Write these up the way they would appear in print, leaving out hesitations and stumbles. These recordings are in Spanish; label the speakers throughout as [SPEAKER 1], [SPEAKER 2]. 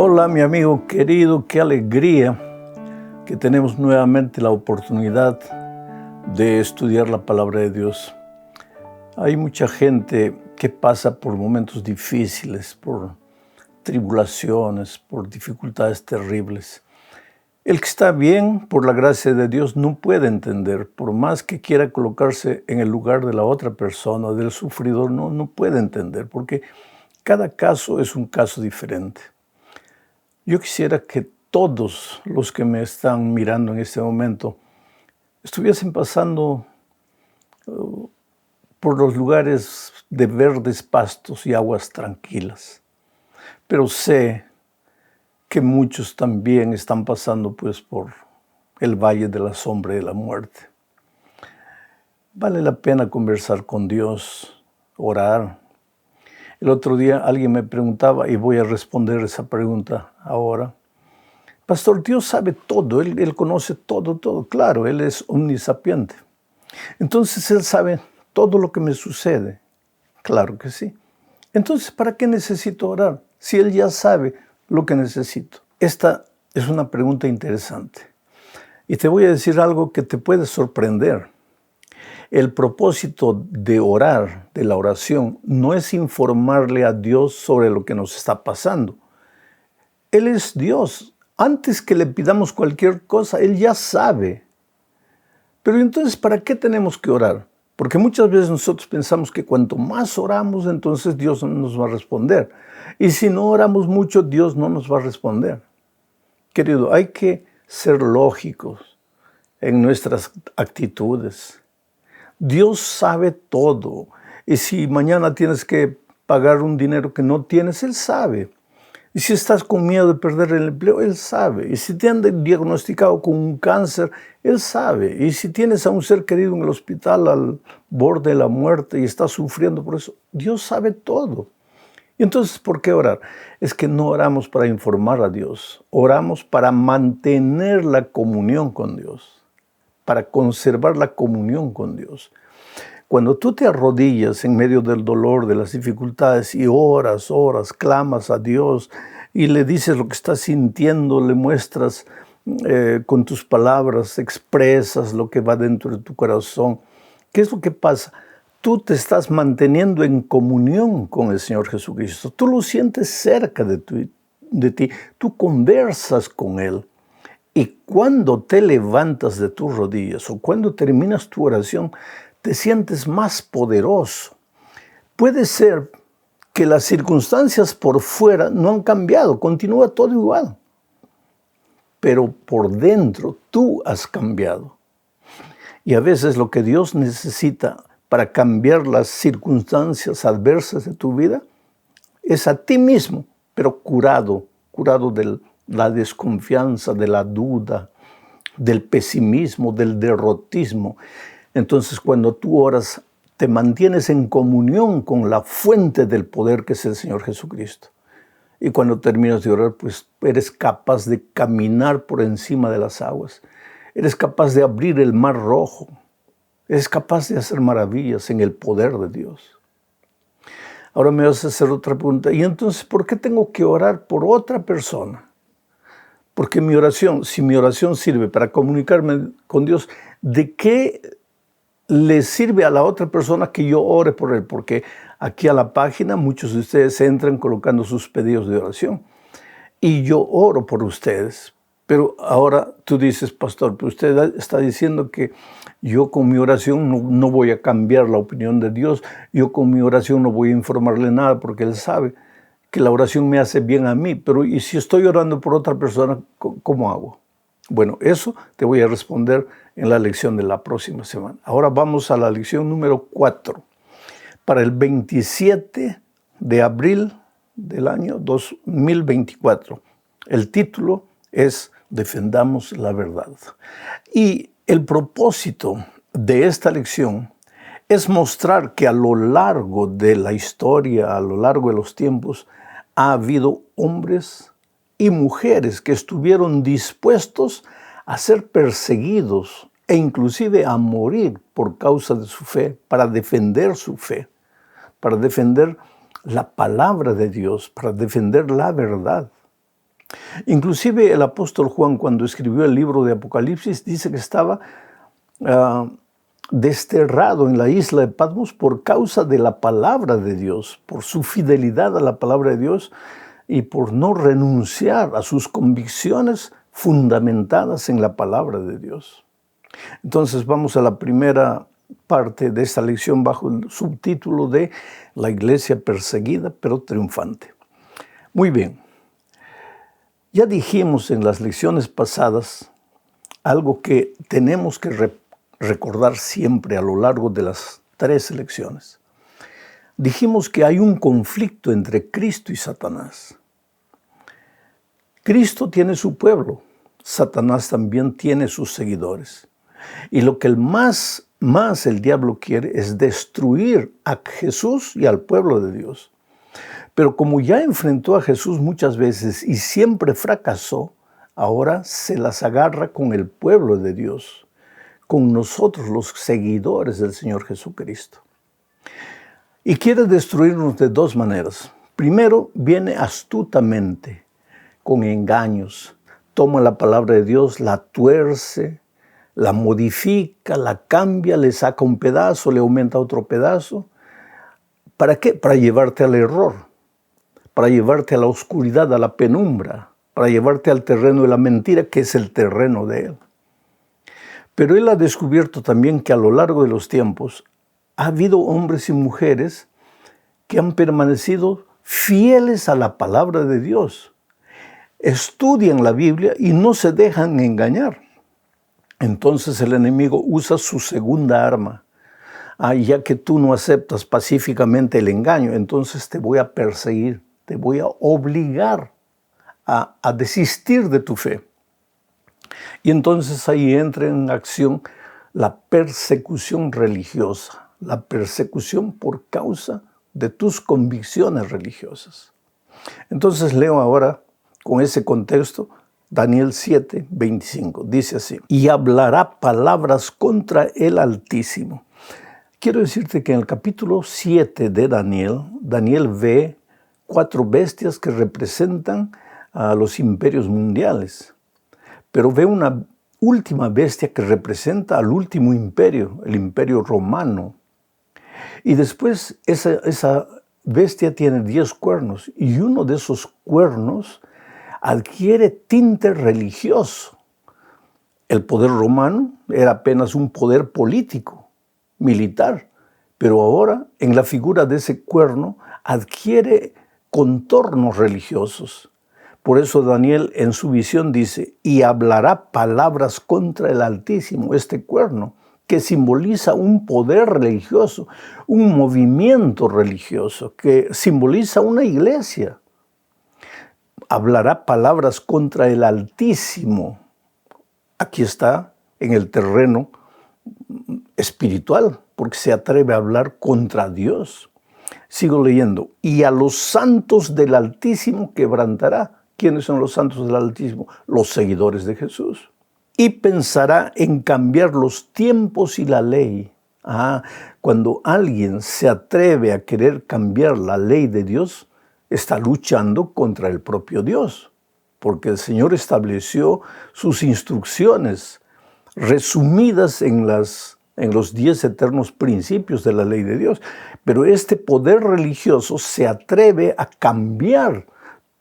[SPEAKER 1] Hola, mi amigo querido, qué alegría que tenemos nuevamente la oportunidad de estudiar la palabra de Dios. Hay mucha gente que pasa por momentos difíciles, por tribulaciones, por dificultades terribles. El que está bien, por la gracia de Dios, no puede entender, por más que quiera colocarse en el lugar de la otra persona, del sufridor, no puede entender, porque cada caso es un caso diferente. Yo quisiera que todos los que me están mirando en este momento estuviesen pasando por los lugares de verdes pastos y aguas tranquilas. Pero sé que muchos también están pasando por el valle de la sombra de la muerte. Vale la pena conversar con Dios, orar. El otro día alguien me preguntaba, y voy a responder esa pregunta ahora. Pastor, Dios sabe todo, Él conoce todo. Claro, Él es omnisapiente. Entonces Él sabe todo lo que me sucede. Claro que sí. Entonces, ¿para qué necesito orar? Si Él ya sabe lo que necesito. Esta es una pregunta interesante. Y te voy a decir algo que te puede sorprender. El propósito de orar, de la oración, no es informarle a Dios sobre lo que nos está pasando. Él es Dios. Antes que le pidamos cualquier cosa, Él ya sabe. Pero entonces, ¿para qué tenemos que orar? Porque muchas veces nosotros pensamos que cuanto más oramos, entonces Dios no nos va a responder. Y si no oramos mucho, Dios no nos va a responder. Querido, hay que ser lógicos en nuestras actitudes. Dios sabe todo. Y si mañana tienes que pagar un dinero que no tienes, Él sabe. Y si estás con miedo de perder el empleo, Él sabe. Y si te han diagnosticado con un cáncer, Él sabe. Y si tienes a un ser querido en el hospital al borde de la muerte y estás sufriendo por eso, Dios sabe todo. Y entonces, ¿por qué orar? Es que no oramos para informar a Dios. Oramos para mantener la comunión con Dios, para conservar la comunión con Dios. Cuando tú te arrodillas en medio del dolor, de las dificultades y oras, clamas a Dios y le dices lo que estás sintiendo, le muestras con tus palabras, expresas lo que va dentro de tu corazón, ¿qué es lo que pasa? Tú te estás manteniendo en comunión con el Señor Jesucristo. Tú lo sientes cerca de ti. Tú conversas con Él. Y cuando te levantas de tus rodillas o cuando terminas tu oración, te sientes más poderoso. Puede ser que las circunstancias por fuera no han cambiado, continúa todo igual. Pero por dentro tú has cambiado. Y a veces lo que Dios necesita para cambiar las circunstancias adversas de tu vida es a ti mismo, pero curado de la desconfianza, de la duda, del pesimismo, del derrotismo. Entonces, cuando tú oras, te mantienes en comunión con la fuente del poder que es el Señor Jesucristo. Y cuando terminas de orar, pues eres capaz de caminar por encima de las aguas. Eres capaz de abrir el mar rojo. Eres capaz de hacer maravillas en el poder de Dios. Ahora me vas a hacer otra pregunta. ¿Y entonces por qué tengo que orar por otra persona? Porque mi oración, si mi oración sirve para comunicarme con Dios, ¿de qué le sirve a la otra persona que yo ore por él? Porque aquí a la página muchos de ustedes entran colocando sus pedidos de oración y yo oro por ustedes. Pero ahora tú dices, pastor, pero usted está diciendo que yo con mi oración no voy a cambiar la opinión de Dios, yo con mi oración no voy a informarle nada porque Él sabe que la oración me hace bien a mí, pero ¿y si estoy orando por otra persona, cómo hago? Bueno, eso te voy a responder en la lección de la próxima semana. Ahora vamos a la lección número 4, para el 27 de abril del año 2024. El título es Defendamos la verdad. Y el propósito de esta lección es mostrar que a lo largo de la historia, a lo largo de los tiempos, ha habido hombres y mujeres que estuvieron dispuestos a ser perseguidos e inclusive a morir por causa de su fe, para defender su fe, para defender la palabra de Dios, para defender la verdad. Inclusive el apóstol Juan, cuando escribió el libro de Apocalipsis, dice que estaba desterrado en la isla de Patmos por causa de la palabra de Dios, por su fidelidad a la palabra de Dios y por no renunciar a sus convicciones fundamentadas en la palabra de Dios. Entonces vamos a la primera parte de esta lección bajo el subtítulo de La iglesia perseguida pero triunfante. Muy bien, ya dijimos en las lecciones pasadas algo que tenemos que recordar siempre a lo largo de las 3 lecciones. Dijimos que hay un conflicto entre Cristo y Satanás. Cristo tiene su pueblo, Satanás también tiene sus seguidores. Y lo que más el diablo quiere es destruir a Jesús y al pueblo de Dios. Pero como ya enfrentó a Jesús muchas veces y siempre fracasó, ahora se las agarra con el pueblo de Dios, con nosotros los seguidores del Señor Jesucristo. Y quiere destruirnos de 2 maneras. Primero, viene astutamente, con engaños. Toma la palabra de Dios, la tuerce, la modifica, la cambia, le saca un pedazo, le aumenta otro pedazo. ¿Para qué? Para llevarte al error, para llevarte a la oscuridad, a la penumbra, para llevarte al terreno de la mentira, que es el terreno de él. Pero él ha descubierto también que a lo largo de los tiempos ha habido hombres y mujeres que han permanecido fieles a la palabra de Dios. Estudian la Biblia y no se dejan engañar. Entonces el enemigo usa su segunda arma. Ya que tú no aceptas pacíficamente el engaño, entonces te voy a perseguir, te voy a obligar a desistir de tu fe. Y entonces ahí entra en acción la persecución religiosa, la persecución por causa de tus convicciones religiosas. Entonces leo ahora, con ese contexto, Daniel 7, 25. Dice así: y hablará palabras contra el Altísimo. Quiero decirte que en el capítulo 7 de Daniel ve 4 bestias que representan a los imperios mundiales. Pero ve una última bestia que representa al último imperio, el imperio romano. Y después esa bestia tiene 10 cuernos y uno de esos cuernos adquiere tinte religioso. El poder romano era apenas un poder político, militar, pero ahora en la figura de ese cuerno adquiere contornos religiosos. Por eso Daniel en su visión dice: y hablará palabras contra el Altísimo, este cuerno, que simboliza un poder religioso, un movimiento religioso, que simboliza una iglesia. Hablará palabras contra el Altísimo. Aquí está en el terreno espiritual, porque se atreve a hablar contra Dios. Sigo leyendo: y a los santos del Altísimo quebrantará. ¿Quiénes son los santos del Altísimo? Los seguidores de Jesús. Y pensará en cambiar los tiempos y la ley. Cuando alguien se atreve a querer cambiar la ley de Dios, está luchando contra el propio Dios, porque el Señor estableció sus instrucciones resumidas en los 10 eternos principios de la ley de Dios. Pero este poder religioso se atreve a cambiar,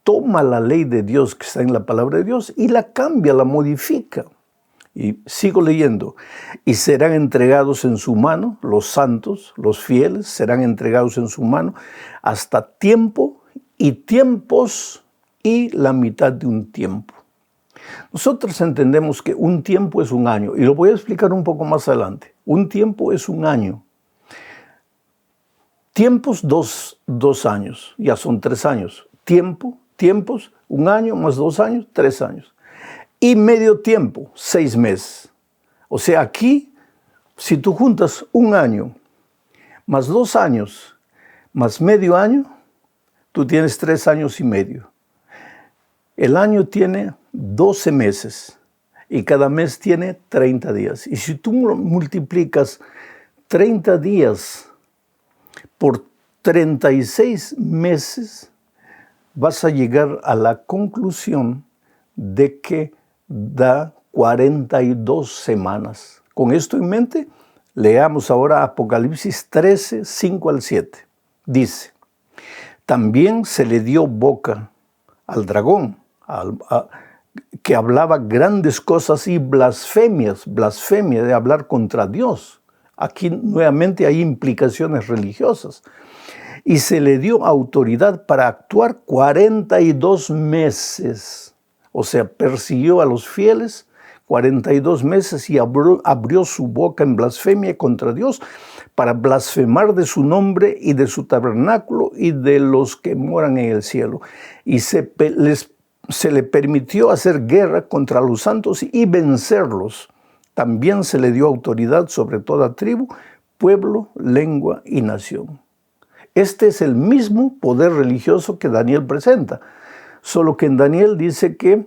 [SPEAKER 1] toma la ley de Dios que está en la palabra de Dios y la cambia, la modifica. Y sigo leyendo: y serán entregados en su mano, los santos, los fieles, serán entregados en su mano hasta tiempo y tiempos y la mitad de un tiempo. Nosotros entendemos que un tiempo es un año, y lo voy a explicar un poco más adelante. Un tiempo es un año. Tiempos, dos años, ya son 3 años. Tiempos, un año más 2 años, 3 años. Y medio tiempo, 6 meses. O sea, aquí, si tú juntas un año más 2 años más medio año, tú tienes 3 años y medio. El año tiene 12 meses y cada mes tiene 30 días. Y si tú multiplicas 30 días por 36 meses, vas a llegar a la conclusión de que da 42 semanas. Con esto en mente, leamos ahora Apocalipsis 13, 5 al 7. Dice, también se le dio boca al dragón, que hablaba grandes cosas y blasfemia de hablar contra Dios. Aquí nuevamente hay implicaciones religiosas. Y se le dio autoridad para actuar 42 meses. O sea, persiguió a los fieles 42 meses y abrió su boca en blasfemia contra Dios para blasfemar de su nombre y de su tabernáculo y de los que moran en el cielo. Y se le permitió hacer guerra contra los santos y vencerlos. También se le dio autoridad sobre toda tribu, pueblo, lengua y nación. Este es el mismo poder religioso que Daniel presenta, solo que en Daniel dice que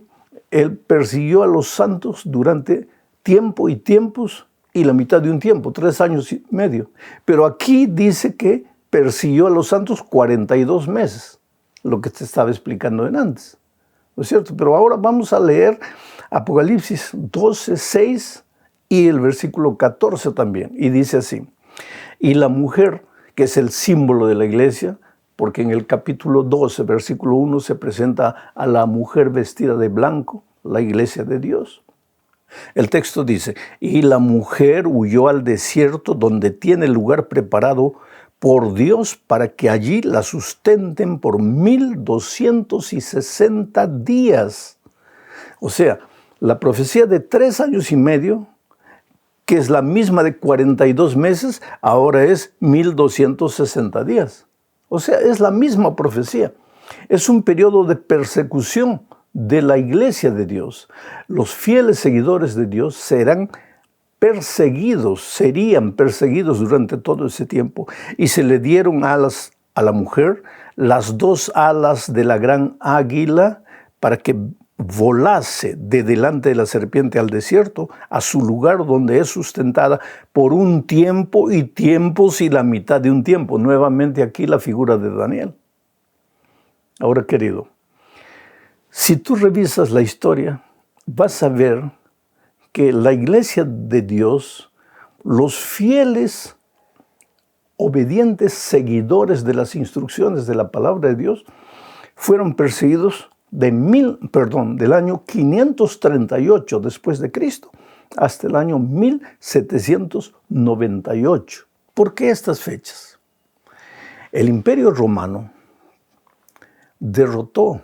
[SPEAKER 1] él persiguió a los santos durante tiempo y tiempos y la mitad de un tiempo, 3 años y medio. Pero aquí dice que persiguió a los santos 42 meses, lo que te estaba explicando antes, ¿no es cierto? Pero ahora vamos a leer Apocalipsis 12, 6 y el versículo 14 también, y dice así, y la mujer, que es el símbolo de la iglesia, porque en el capítulo 12, versículo 1, se presenta a la mujer vestida de blanco, la iglesia de Dios. El texto dice, y la mujer huyó al desierto donde tiene lugar preparado por Dios para que allí la sustenten por 1260 días. O sea, la profecía de 3 años y medio, que es la misma de 42 meses, ahora es 1260 días. O sea, es la misma profecía. Es un periodo de persecución de la iglesia de Dios. Los fieles seguidores de Dios serían perseguidos durante todo ese tiempo. Y se le dieron alas a la mujer, las 2 alas de la gran águila, para que volase de delante de la serpiente al desierto, a su lugar donde es sustentada por un tiempo y tiempos y la mitad de un tiempo. Nuevamente aquí la figura de Daniel. Ahora, querido, si tú revisas la historia, vas a ver que la iglesia de Dios, los fieles, obedientes seguidores de las instrucciones de la palabra de Dios, fueron perseguidos del año 538 después de Cristo hasta el año 1798. ¿Por qué estas fechas? El Imperio Romano derrotó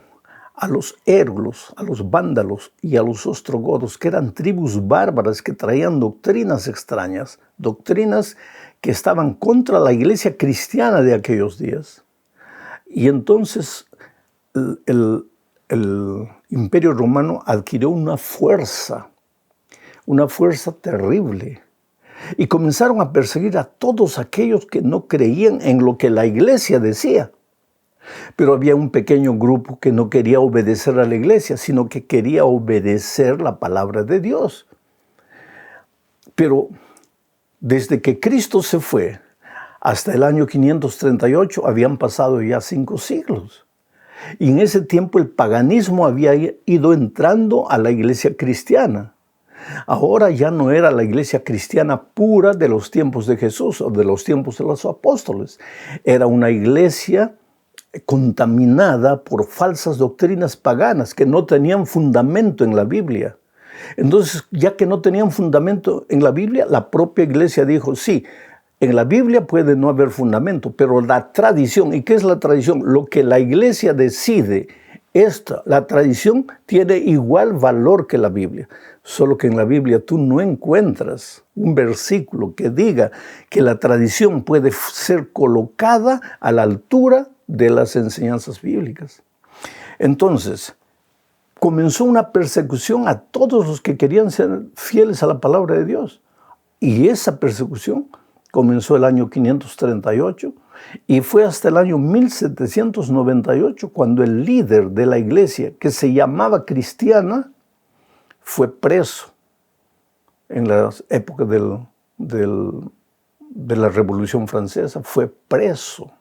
[SPEAKER 1] a los érgulos, a los vándalos y a los ostrogodos, que eran tribus bárbaras que traían doctrinas extrañas, doctrinas que estaban contra la iglesia cristiana de aquellos días. Y entonces el Imperio Romano adquirió una fuerza terrible. Y comenzaron a perseguir a todos aquellos que no creían en lo que la iglesia decía. Pero había un pequeño grupo que no quería obedecer a la iglesia, sino que quería obedecer la palabra de Dios. Pero desde que Cristo se fue hasta el año 538 habían pasado ya 5 siglos. Y en ese tiempo el paganismo había ido entrando a la iglesia cristiana. Ahora ya no era la iglesia cristiana pura de los tiempos de Jesús o de los tiempos de los apóstoles. Era una iglesia contaminada por falsas doctrinas paganas que no tenían fundamento en la Biblia. Entonces, ya que no tenían fundamento en la Biblia, la propia iglesia dijo, sí, en la Biblia puede no haber fundamento, pero la tradición, ¿y qué es la tradición? Lo que la iglesia decide, la tradición tiene igual valor que la Biblia, solo que en la Biblia tú no encuentras un versículo que diga que la tradición puede ser colocada a la altura de las enseñanzas bíblicas. Entonces, comenzó una persecución a todos los que querían ser fieles a la palabra de Dios. Y esa persecución comenzó el año 538 y fue hasta el año 1798 cuando el líder de la iglesia, que se llamaba cristiana, fue preso en la época de la Revolución Francesa, fue preso.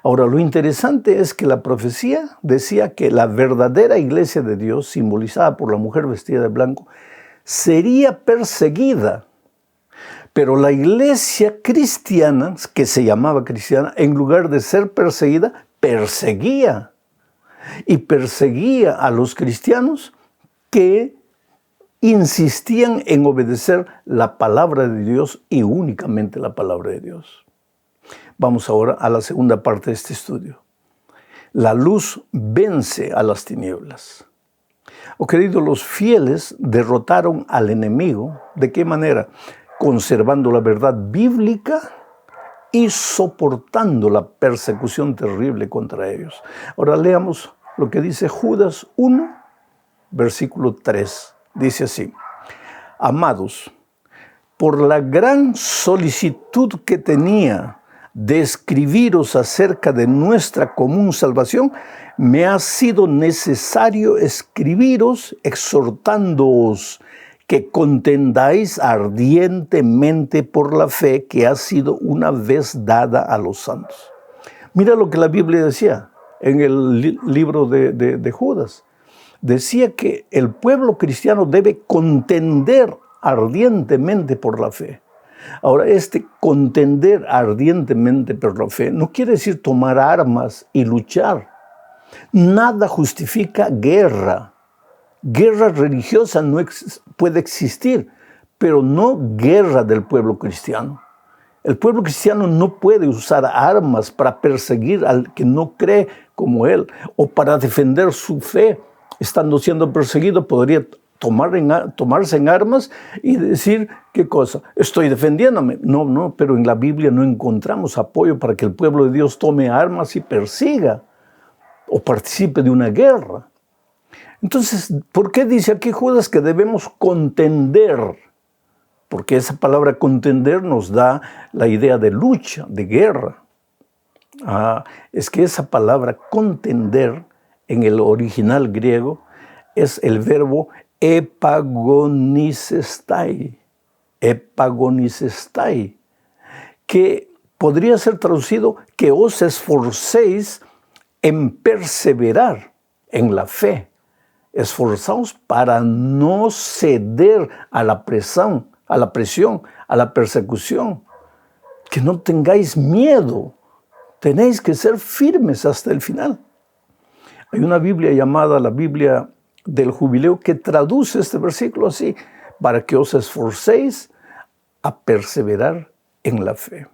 [SPEAKER 1] Ahora, lo interesante es que la profecía decía que la verdadera iglesia de Dios, simbolizada por la mujer vestida de blanco, sería perseguida. Pero la iglesia cristiana, que se llamaba cristiana, en lugar de ser perseguida, perseguía. Y perseguía a los cristianos que insistían en obedecer la palabra de Dios y únicamente la palabra de Dios. Vamos ahora a la segunda parte de este estudio. La luz vence a las tinieblas. Oh, queridos, los fieles derrotaron al enemigo. ¿De qué manera? Conservando la verdad bíblica y soportando la persecución terrible contra ellos. Ahora leamos lo que dice Judas 1, versículo 3. Dice así: Amados, por la gran solicitud que tenía de escribiros acerca de nuestra común salvación, me ha sido necesario escribiros exhortándoos que contendáis ardientemente por la fe que ha sido una vez dada a los santos. Mira lo que la Biblia decía en el libro de Judas. Decía que el pueblo cristiano debe contender ardientemente por la fe. Ahora, este contender ardientemente por la fe no quiere decir tomar armas y luchar. Nada justifica guerra. Guerra religiosa no puede existir, pero no guerra del pueblo cristiano. El pueblo cristiano no puede usar armas para perseguir al que no cree como él o para defender su fe. Estando siendo perseguido, podría tomarse en armas y decir, ¿qué cosa? Estoy defendiéndome. No, pero en la Biblia no encontramos apoyo para que el pueblo de Dios tome armas y persiga o participe de una guerra. Entonces, ¿por qué dice aquí Judas que debemos contender? Porque esa palabra contender nos da la idea de lucha, de guerra. Es que esa palabra contender en el original griego es el verbo epagonisestai, que podría ser traducido que os esforcéis en perseverar en la fe. Esforzaos para no ceder a la presión, a la persecución. Que no tengáis miedo. Tenéis que ser firmes hasta el final. Hay una Biblia llamada la Biblia del Jubileo que traduce este versículo así: para que os esforcéis a perseverar en la fe.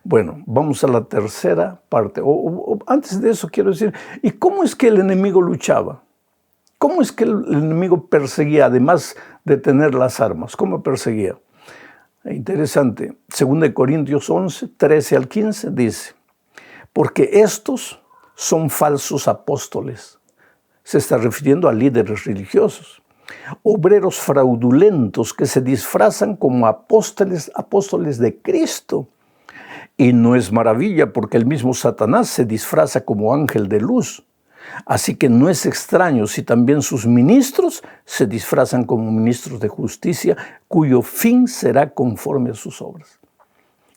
[SPEAKER 1] Bueno, vamos a la tercera parte. Antes de eso quiero decir, ¿y cómo es que el enemigo luchaba? ¿Cómo es que el enemigo perseguía, además de tener las armas? ¿Cómo perseguía? Interesante. 2 Corintios 11, 13 al 15 dice: porque estos son falsos apóstoles. Se está refiriendo a líderes religiosos. Obreros fraudulentos que se disfrazan como apóstoles de Cristo. Y no es maravilla, porque el mismo Satanás se disfraza como ángel de luz. Así que no es extraño si también sus ministros se disfrazan como ministros de justicia, cuyo fin será conforme a sus obras.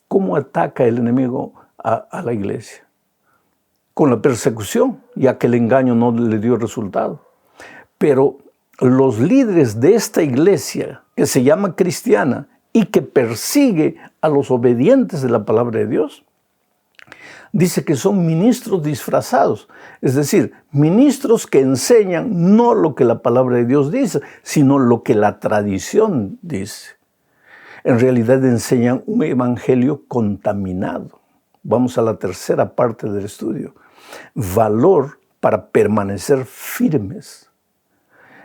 [SPEAKER 1] ¿Cómo ataca el enemigo a la iglesia? Con la persecución, ya que el engaño no le dio resultado. Pero los líderes de esta iglesia, que se llama cristiana y que persigue a los obedientes de la palabra de Dios, dice que son ministros disfrazados, es decir, ministros que enseñan no lo que la palabra de Dios dice, sino lo que la tradición dice. En realidad enseñan un evangelio contaminado. Vamos a la tercera parte del estudio. Valor para permanecer firmes.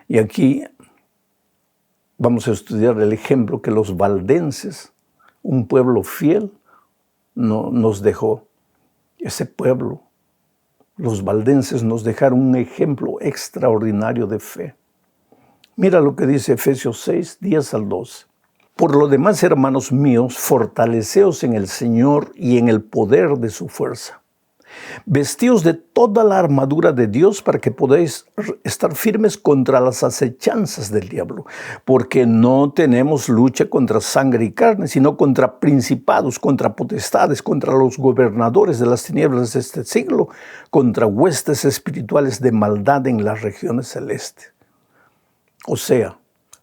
[SPEAKER 1] Y aquí vamos a estudiar el ejemplo que los valdenses, un pueblo fiel, nos dejó. Ese pueblo, los valdenses, nos dejaron un ejemplo extraordinario de fe. Mira lo que dice Efesios 6, 10 al 12. Por lo demás, hermanos míos, fortaleceos en el Señor y en el poder de su fuerza. Vestíos de toda la armadura de Dios para que podáis estar firmes contra las acechanzas del diablo, porque no tenemos lucha contra sangre y carne, sino contra principados, contra potestades, contra los gobernadores de las tinieblas de este siglo, contra huestes espirituales de maldad en las regiones celestes. O sea,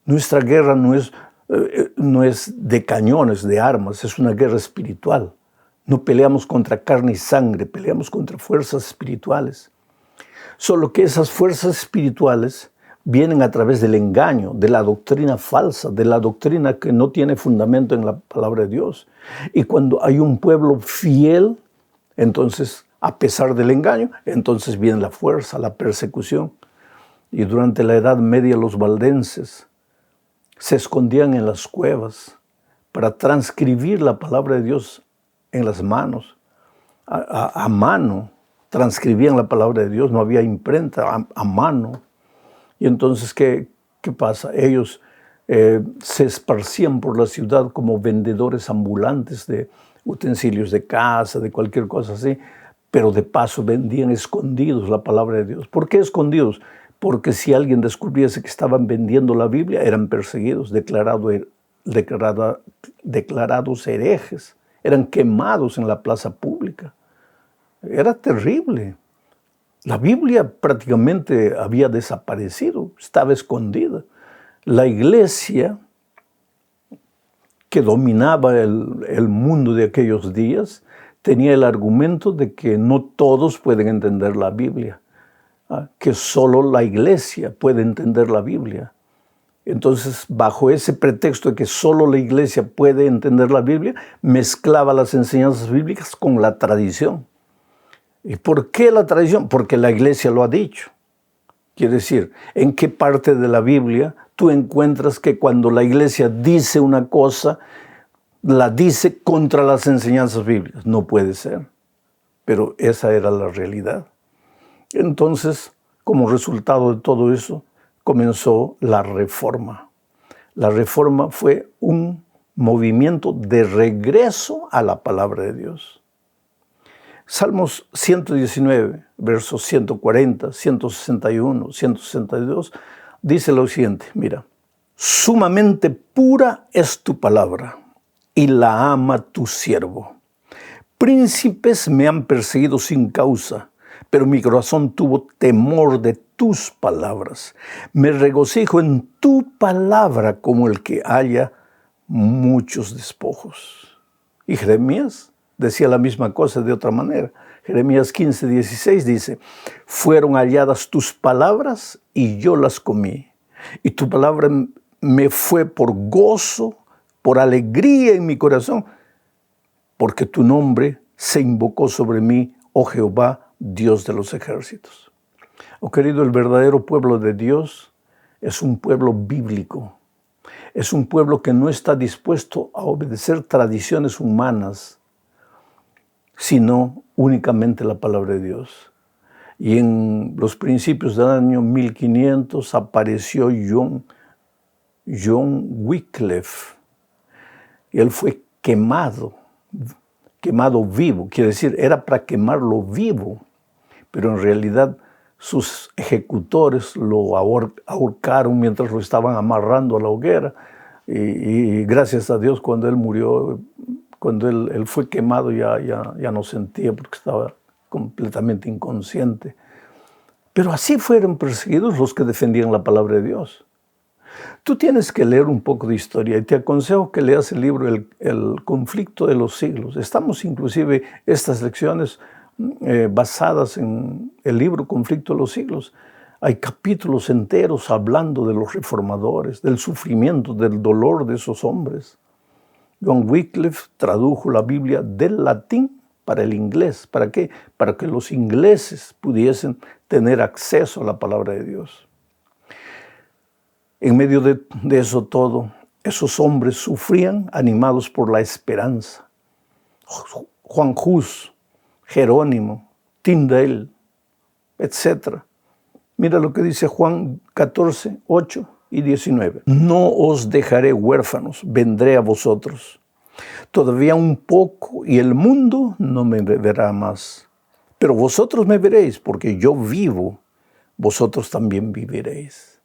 [SPEAKER 1] nuestra guerra no es de cañones, de armas, es una guerra espiritual. No peleamos contra carne y sangre, peleamos contra fuerzas espirituales. Solo que esas fuerzas espirituales vienen a través del engaño, de la doctrina falsa, de la doctrina que no tiene fundamento en la palabra de Dios. Y cuando hay un pueblo fiel, entonces, a pesar del engaño, entonces viene la fuerza, la persecución. Y durante la Edad Media los valdenses se escondían en las cuevas para transcribir la palabra de Dios en las manos, a mano, transcribían la palabra de Dios, no había imprenta, a mano. Y entonces, ¿qué pasa? Ellos se esparcían por la ciudad como vendedores ambulantes de utensilios de casa, de cualquier cosa así, pero de paso vendían escondidos la palabra de Dios. ¿Por qué escondidos? Porque si alguien descubriese que estaban vendiendo la Biblia, eran perseguidos, declarados herejes. Eran quemados en la plaza pública. Era terrible. La Biblia prácticamente había desaparecido, estaba escondida. La iglesia que dominaba el mundo de aquellos días tenía el argumento de que no todos pueden entender la Biblia, que solo la iglesia puede entender la Biblia. Entonces, bajo ese pretexto de que solo la iglesia puede entender la Biblia, mezclaba las enseñanzas bíblicas con la tradición. ¿Y por qué la tradición? Porque la iglesia lo ha dicho. Quiere decir, ¿en qué parte de la Biblia tú encuentras que cuando la iglesia dice una cosa, la dice contra las enseñanzas bíblicas? No puede ser. Pero esa era la realidad. Entonces, como resultado de todo eso, comenzó la Reforma. La Reforma fue un movimiento de regreso a la palabra de Dios. Salmos 119, versos 140, 161, 162, dice lo siguiente, mira, sumamente pura es tu palabra y la ama tu siervo. Príncipes me han perseguido sin causa, pero mi corazón tuvo temor de tus palabras. Me regocijo en tu palabra como el que halla muchos despojos. Y Jeremías decía la misma cosa de otra manera. Jeremías 15, 16 dice, fueron halladas tus palabras y yo las comí. Y tu palabra me fue por gozo, por alegría en mi corazón, porque tu nombre se invocó sobre mí, oh Jehová, Dios de los ejércitos. Oh querido, el verdadero pueblo de Dios es un pueblo bíblico. Es un pueblo que no está dispuesto a obedecer tradiciones humanas, sino únicamente la palabra de Dios. Y en los principios del año 1500 apareció John Wycliffe. Y él fue quemado vivo. Quiere decir, era para quemarlo vivo. Pero en realidad sus ejecutores lo ahorcaron mientras lo estaban amarrando a la hoguera. Y gracias a Dios, cuando él murió, cuando él fue quemado, ya no sentía porque estaba completamente inconsciente. Pero así fueron perseguidos los que defendían la palabra de Dios. Tú tienes que leer un poco de historia y te aconsejo que leas el libro El conflicto de los siglos. Estamos inclusive estas lecciones basadas en el libro Conflicto de los siglos. Hay capítulos enteros hablando de los reformadores, del sufrimiento, del dolor de esos hombres. John Wycliffe tradujo la Biblia del latín para el inglés. ¿Para qué? Para que los ingleses pudiesen tener acceso a la palabra de Dios. En medio de eso todo, esos hombres sufrían animados por la esperanza. Juan Hus, Jerónimo, Tyndale, etc. Mira lo que dice Juan 14, 8 y 19. No os dejaré huérfanos, vendré a vosotros. Todavía un poco y el mundo no me verá más. Pero vosotros me veréis, porque yo vivo, vosotros también viviréis.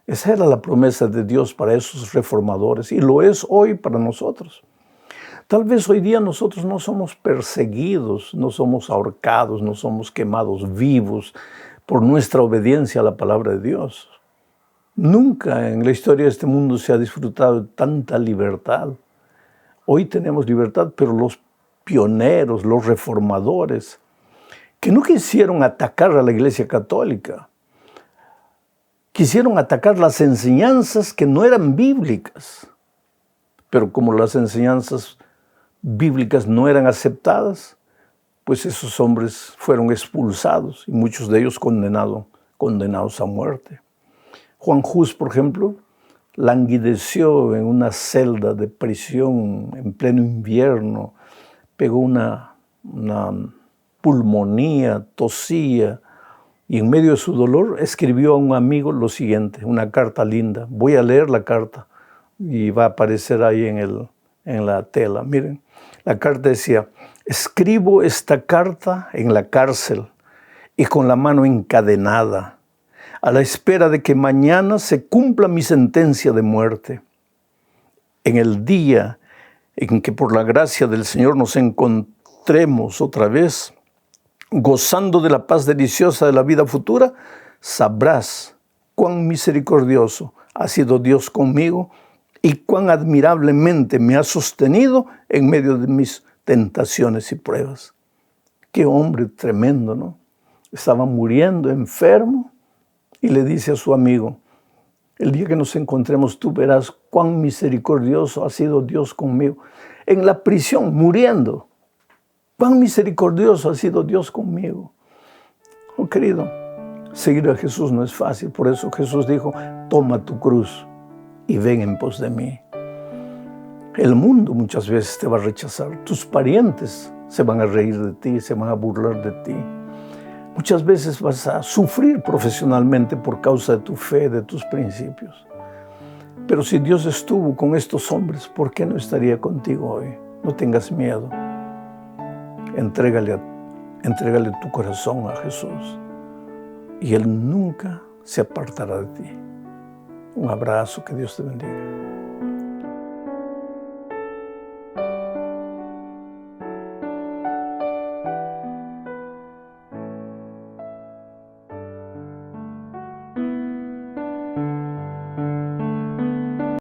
[SPEAKER 1] Esa era la promesa de Dios para esos reformadores y lo es hoy para nosotros. Tal vez hoy día nosotros no somos perseguidos, no somos ahorcados, no somos quemados vivos por nuestra obediencia a la palabra de Dios. Nunca en la historia de este mundo se ha disfrutado de tanta libertad. Hoy tenemos libertad, pero los pioneros, los reformadores, que no quisieron atacar a la Iglesia Católica, quisieron atacar las enseñanzas que no eran bíblicas. Pero como las enseñanzas bíblicas no eran aceptadas, pues esos hombres fueron expulsados y muchos de ellos condenados a muerte. Juan Hus, por ejemplo, languideció en una celda de prisión en pleno invierno, pegó una pulmonía, tosía, y en medio de su dolor escribió a un amigo lo siguiente, una carta linda. Voy a leer la carta y va a aparecer ahí en la tela. Miren, la carta decía: escribo esta carta en la cárcel y con la mano encadenada, a la espera de que mañana se cumpla mi sentencia de muerte. En el día en que por la gracia del Señor nos encontremos otra vez, gozando de la paz deliciosa de la vida futura, sabrás cuán misericordioso ha sido Dios conmigo y cuán admirablemente me ha sostenido en medio de mis tentaciones y pruebas. Qué hombre tremendo, ¿no? Estaba muriendo, enfermo, y le dice a su amigo: el día que nos encontremos tú verás cuán misericordioso ha sido Dios conmigo. En la prisión, muriendo, cuán misericordioso ha sido Dios conmigo. Oh, querido, seguir a Jesús no es fácil. Por eso Jesús dijo: toma tu cruz y ven en pos de mí. El mundo muchas veces te va a rechazar. Tus parientes se van a reír de ti, se van a burlar de ti. Muchas veces vas a sufrir profesionalmente por causa de tu fe, de tus principios. Pero si Dios estuvo con estos hombres, ¿por qué no estaría contigo hoy? No tengas miedo. Entrégale tu corazón a Jesús y Él nunca se apartará de ti. Un abrazo, que Dios te bendiga.